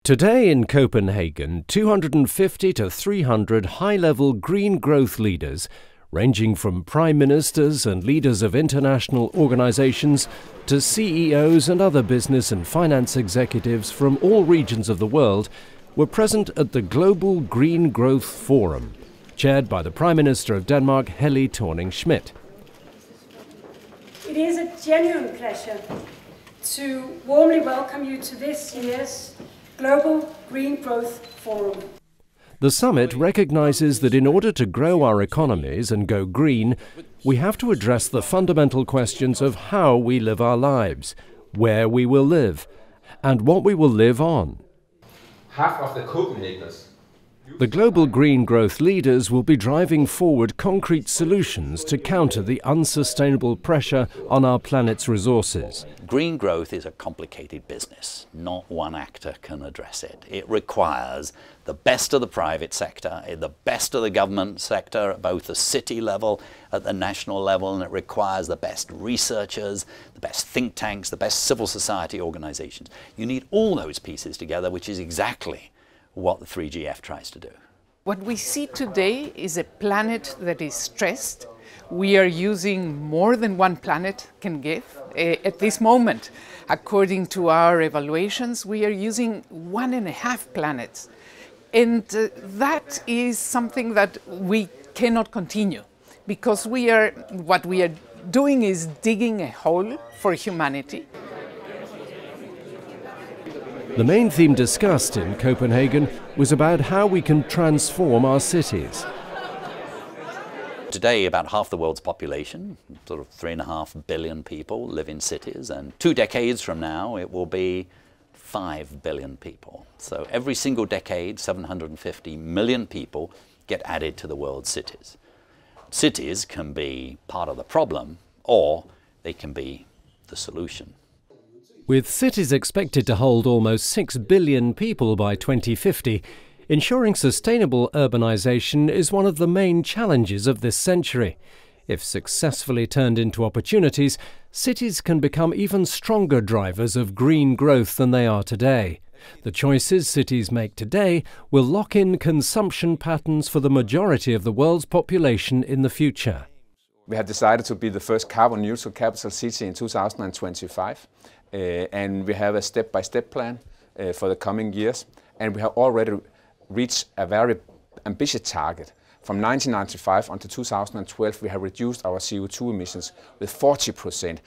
Today in Copenhagen, 250 to 300 high-level green growth leaders, ranging from prime ministers and leaders of international organizations to CEOs and other business and finance executives from all regions of the world, were present at the Global Green Growth Forum, chaired by the Prime Minister of Denmark, Helle Thorning-Schmidt. It is a genuine pleasure to warmly welcome you to this year's Global Green Growth Forum. The summit recognizes that in order to grow our economies and go green, we have to address the fundamental questions of how we live our lives, where we will live, and what we will live on. Half of the Copenhageners. The global green growth leaders will be driving forward concrete solutions to counter the unsustainable pressure on our planet's resources. Green growth is a complicated business. Not one actor can address it. It requires the best of the private sector, the best of the government sector at both the city level, at the national level, and it requires the best researchers, the best think tanks, the best civil society organizations. You need all those pieces together, which is exactly what the 3GF tries to do. What we see today is a planet that is stressed. We are using more than one planet can give. At this moment, according to our evaluations, we are using 1.5 planets. And that is something that we cannot continue, because what we are doing is digging a hole for humanity. The main theme discussed in Copenhagen was about how we can transform our cities. Today, about half the world's population, sort of 3.5 billion people, live in cities, and 2 decades from now it will be 5 billion people. So every single decade, 750 million people get added to the world's cities. Cities can be part of the problem, or they can be the solution. With cities expected to hold almost 6 billion people by 2050, ensuring sustainable urbanization is one of the main challenges of this century. If successfully turned into opportunities, cities can become even stronger drivers of green growth than they are today. The choices cities make today will lock in consumption patterns for the majority of the world's population in the future. We have decided to be the first carbon neutral capital city in 2025. And we have a step-by-step plan for the coming years, and we have already reached a very ambitious target. From 1995 until 2012 we have reduced our CO2 emissions with 40%.